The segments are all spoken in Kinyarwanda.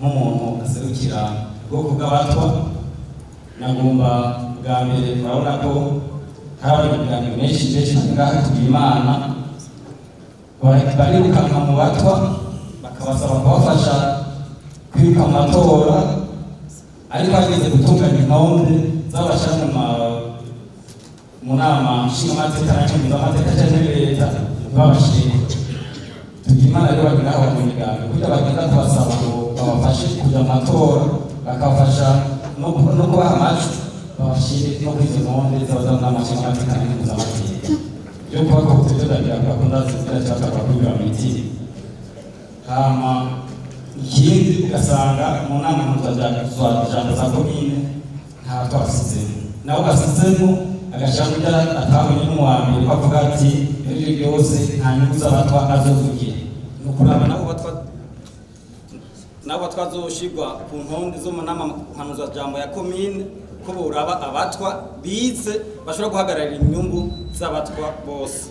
nk'umuntu aserukira ubwoko bw'abatwa nagomba bwa mbere urabona ko hari ibiganiro menshi ngaha tugira Imana barirukanka mu batwa bakabasaba kubafasha kwiruka mu matora ariko bageze gutunganya intonde z'abashaka mu nama nshingamateka n'amateka cyangwa leta babashije tugira Imana rero bagira aho mu migambi kugira bagenda kubasaba ngo babafashe kujya mu matora bakabafasha no kubaha amajwi babashire no kwizo ntonde z'abazana nshingamateka n'amateka yo kuba ko tuzagira gahunda zitaracyaka bakubira mu miti hama ikindi ugasanga mu nama mpuzajambo za komine nta twasizemo nawe basizemo agashaka atahuye n'umuwambere bavuga ati ibyo byose nta nyungu z'abatwa azovugira ni ukuraba nabo twazoshirwa ku ntonde zo mu nama mpuzajambo ya komine ko buraba abatwa bize bashobora guhagararira inyungu z'abatwa bose.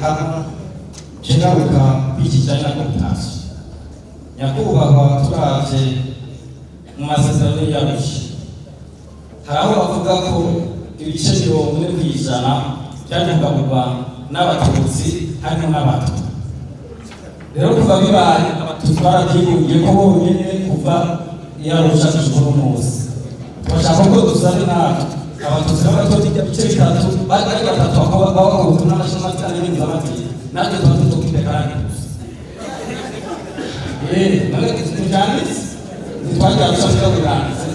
Hano chengaruka bijyanye na komputasi nyakubahwa turavye mu masezerano y'Arusha hari aho bavuga ko ibice 40% byagabwa n'abatutsi harimo n'abatwa rero kuva bibaye abatutsi baragiye ko bonyene kuva y'Arusha kuri umunsi twashaka ko dusabe natwe abatutsi n'abatutsi ibice 3 bari batatu bakaba n'amashyaka n'imizamati natwe tukitekaranye none tujyanize ntitwagira gushaka kurangiza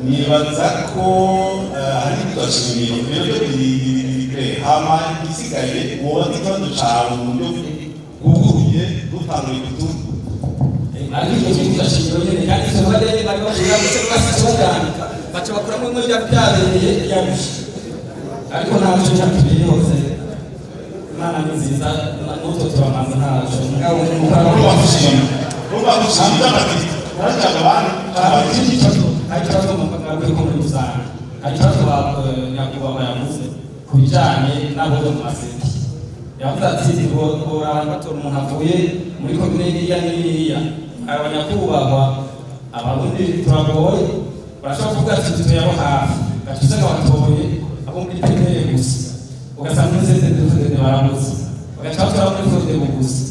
nibaza ko hari ibidashimira ibyo biri hama igisigaye wowe n'ikibazo cyawe mu buryo bwuguruye dutanguye gutunga ariko icyo kintu kidashimira nyine kandi izo bajyanye bari bashobora gusa babyandika baca bakuramo imwe byabereye Arusha ariko nta cyo cyatubiri yose Imana ni nziza n'utwo turamanza ntaco mugabo urumva gushimira barashaka abantu hari ikibazo mu rwego muri rusange hari ikibazo nyakubahwa yavuze ku bijyanye n'abo mu maseti yavuze ati ngo abantu batora umuntu avuye muri komine iriya n'iriya abanyakubahwa abarundi turagoye barashobora kuvuga ati dutuye abo hafi gatusanga batoye abo muri pepere gusa ugasanga muri sente baramuze bagaca batora muri fodebo gusa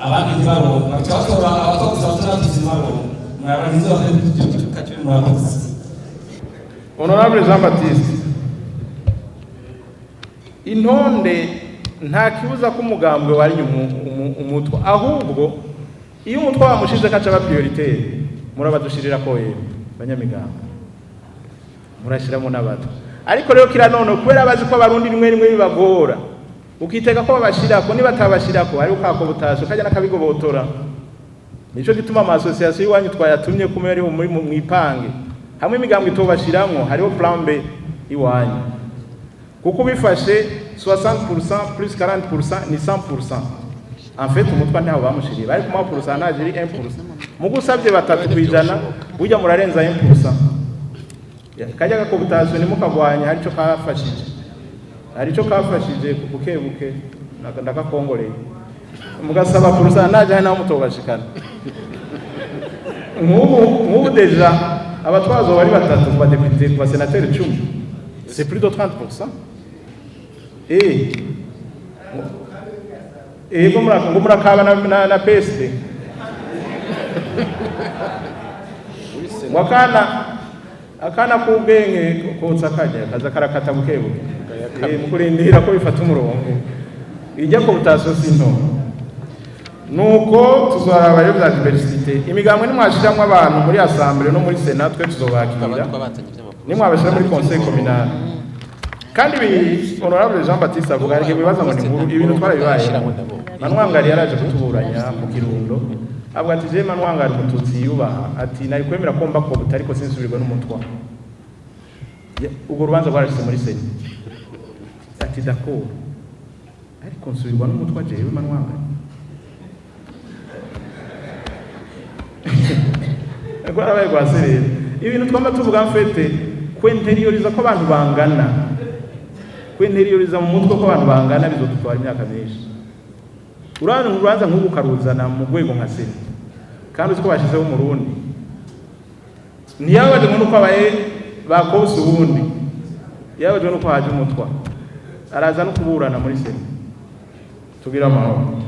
abandi ntibaronka bagaca batora abakozi batora tuzibaronka Honorable Jean Baptiste intonde nta kibuza ko umugambwe wari umutwa ahubwo iyo umutwa wamushize kaca ba prioritaire murabadushirira ko yeye banyamigambo murashiramo nabato ariko rero kira none kubera bazi ko abarundi rimwe bibagora ukiteka ko babashirako niba tabashirako ari ukako butazo kaje nakabigobotora nico gituma ama association yiwanyu twayatumye kumwe ari muri mwipange hamwe imigambwe itobashiramwo hariho plan B iwanyu kuko bifashe 60% plus 40% ni 100% en fait umutwa ntaho bamushiriye bari kuma pourcentage ari 1% mugusabye batatu kwijana burya murarenza 1% kajya gakobutazo ni mukagwanya hari cyo kafashije buke ndakakongoreye mugasaba pourcentage hari naho mutobashikana nk'ubu deja abatwazo bari batatu kwa député kwa sénateur 10 c'est plus de 30%. Ngumura kaba na PSD akana kubwenge kotsa kajya kaza karakata bukebuke mukurindira ko bifata umurongo ijya ko butaso sinto nuko tuzaraba yo bya diversité imigambwe nimwashiramwe abantu muri assemblée no muri sénat twe tuzobakira nimwabashira muri conseil communal kandi honorable Jean Baptiste avuga ari bibaza ngo ni nkuru ibintu twarabibaye manwangari yaraje kutuburanya mu Kirundo avuga ati je manwangari mututsi yubaha ati nari kwemera ko mba ko butari ko sinsubirwa n'umutwa ubwo rubanza rwarashyize muri seni ati d'accord ariko nsubirwa n'umutwa jewe manwangari Agora ibintu twamba tuvuga mfete kwinterioriza ko abantu bangana kwenterioriza mu mutwe ko abantu bangana bizotwara imyaka myinshi. Urubanza nk'ubu karuzana mu rwego nka sena kandi uko bashizeho mu Burundi ntiyabaje nuko abaye bakose ubundi yabaje nuko haje umutwa araza no kuburana muri sena tugira amahoro.